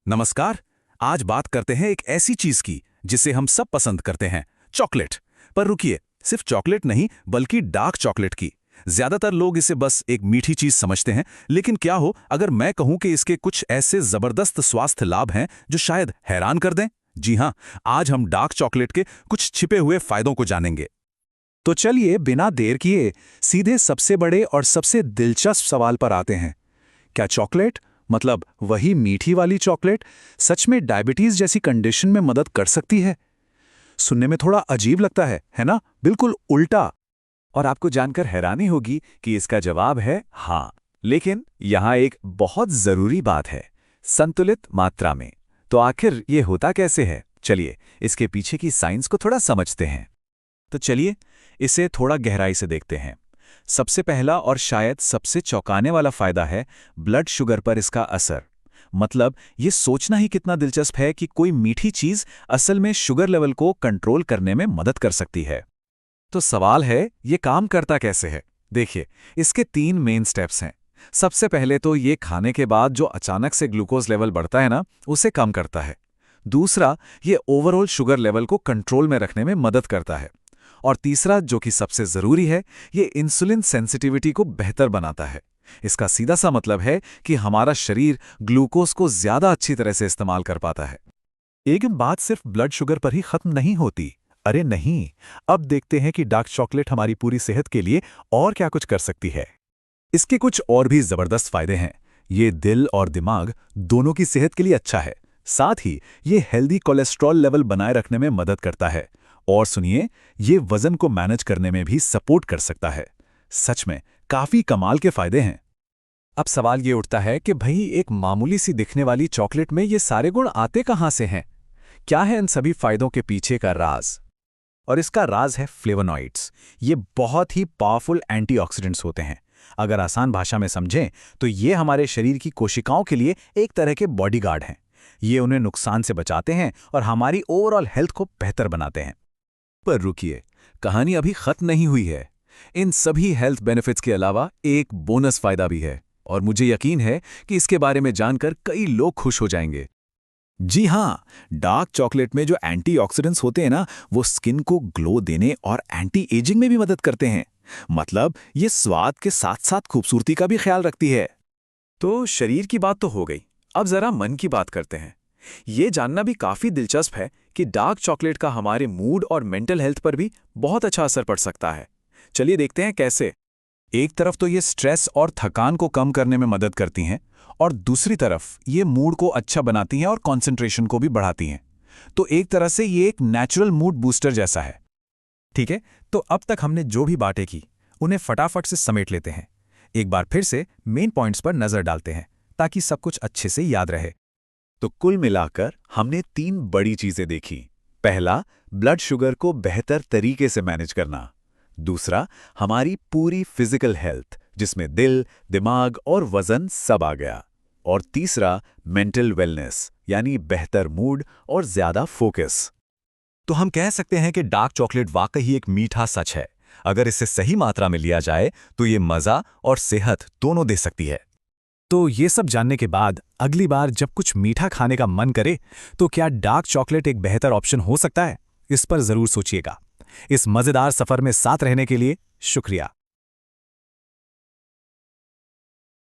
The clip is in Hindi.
नमस्कार। आज बात करते हैं एक ऐसी चीज की जिसे हम सब पसंद करते हैं, चॉकलेट। पर रुकिए, सिर्फ चॉकलेट नहीं बल्कि डार्क चॉकलेट की। ज्यादातर लोग इसे बस एक मीठी चीज समझते हैं, लेकिन क्या हो अगर मैं कहूं कि इसके कुछ ऐसे जबरदस्त स्वास्थ्य लाभ हैं जो शायद हैरान कर दें। जी हां, आज हम डार्क चॉकलेट के कुछ छिपे हुए फायदों को जानेंगे। तो चलिए बिना देर किए सीधे सबसे बड़े और सबसे दिलचस्प सवाल पर आते हैं। क्या चॉकलेट, मतलब वही मीठी वाली चॉकलेट, सच में डायबिटीज जैसी कंडीशन में मदद कर सकती है? सुनने में थोड़ा अजीब लगता है ना? बिल्कुल उल्टा। और आपको जानकर हैरानी होगी कि इसका जवाब है हाँ। लेकिन यहाँ एक बहुत जरूरी बात है, संतुलित मात्रा में। तो आखिर ये होता कैसे है? चलिए इसके पीछे की साइंस को थोड़ा समझते हैं। तो चलिए इसे थोड़ा गहराई से देखते हैं। सबसे पहला और शायद सबसे चौंकाने वाला फायदा है ब्लड शुगर पर इसका असर। मतलब ये सोचना ही कितना दिलचस्प है कि कोई मीठी चीज असल में शुगर लेवल को कंट्रोल करने में मदद कर सकती है। तो सवाल है, ये काम करता कैसे है? देखिए, इसके 3 मेन स्टेप्स हैं। सबसे पहले तो ये खाने के बाद जो अचानक से ग्लूकोज लेवल बढ़ता है ना, उसे कम करता है। दूसरा, ये ओवरऑल शुगर लेवल को कंट्रोल में रखने में मदद करता है। और तीसरा, जो कि सबसे जरूरी है, ये इंसुलिन सेंसिटिविटी को बेहतर बनाता है। इसका सीधा सा मतलब है कि हमारा शरीर ग्लूकोज को ज्यादा अच्छी तरह से इस्तेमाल कर पाता है। एक बात सिर्फ ब्लड शुगर पर ही खत्म नहीं होती। अरे नहीं, अब देखते हैं कि डार्क चॉकलेट हमारी पूरी सेहत के लिए और क्या कुछ कर सकती है। इसके कुछ और भी जबरदस्त फायदे हैं। ये दिल और दिमाग दोनों की सेहत के लिए अच्छा है। साथ ही ये हेल्दी कोलेस्ट्रॉल लेवल बनाए रखने में मदद करता है। और सुनिए, ये वजन को मैनेज करने में भी सपोर्ट कर सकता है। सच में काफी कमाल के फायदे हैं। अब सवाल ये उठता है कि भाई, एक मामूली सी दिखने वाली चॉकलेट में ये सारे गुण आते कहाँ से हैं? क्या है इन सभी फायदों के पीछे का राज? और इसका राज है फ्लेवोनॉइड्स। ये बहुत ही पावरफुल एंटीऑक्सीडेंट्स होते हैं। अगर आसान भाषा में समझें तो ये हमारे शरीर की कोशिकाओं के लिए एक तरह के बॉडीगार्ड हैं। ये उन्हें नुकसान से बचाते हैं और हमारी ओवरऑल हेल्थ को बेहतर बनाते हैं। पर रुकिए, कहानी अभी खत्म नहीं हुई है। इन सभी हेल्थ बेनिफिट्स के अलावा एक बोनस फायदा भी है, और मुझे यकीन है कि इसके बारे में जानकर कई लोग खुश हो जाएंगे। जी हां, डार्क चॉकलेट में जो एंटीऑक्सीडेंट्स होते हैं ना, वो स्किन को ग्लो देने और एंटी एजिंग में भी मदद करते हैं। मतलब ये स्वाद के साथ साथ खूबसूरती का भी ख्याल रखती है। तो शरीर की बात तो हो गई, अब जरा मन की बात करते हैं। ये जानना भी काफी दिलचस्प है कि डार्क चॉकलेट का हमारे मूड और मेंटल हेल्थ पर भी बहुत अच्छा असर पड़ सकता है। चलिए देखते हैं कैसे। एक तरफ तो ये स्ट्रेस और थकान को कम करने में मदद करती हैं, और दूसरी तरफ ये मूड को अच्छा बनाती हैं और कंसंट्रेशन को भी बढ़ाती हैं। तो एक तरह से ये एक नेचुरल मूड बूस्टर जैसा है। ठीक है, तो अब तक हमने जो भी बातें की उन्हें फटाफट से समेट लेते हैं। एक बार फिर से मेन पॉइंट्स पर नजर डालते हैं ताकि सब कुछ अच्छे से याद रहे। तो कुल मिलाकर हमने 3 बड़ी चीजें देखी। पहला, ब्लड शुगर को बेहतर तरीके से मैनेज करना। दूसरा, हमारी पूरी फिजिकल हेल्थ, जिसमें दिल, दिमाग और वजन सब आ गया। और तीसरा, मेंटल वेलनेस, यानी बेहतर मूड और ज्यादा फोकस। तो हम कह सकते हैं कि डार्क चॉकलेट वाकई एक मीठा सच है। अगर इसे सही मात्रा में लिया जाए तो ये मजा और सेहत दोनों दे सकती है। तो ये सब जानने के बाद अगली बार जब कुछ मीठा खाने का मन करे तो क्या डार्क चॉकलेट एक बेहतर ऑप्शन हो सकता है? इस पर जरूर सोचिएगा। इस मजेदार सफर में साथ रहने के लिए शुक्रिया।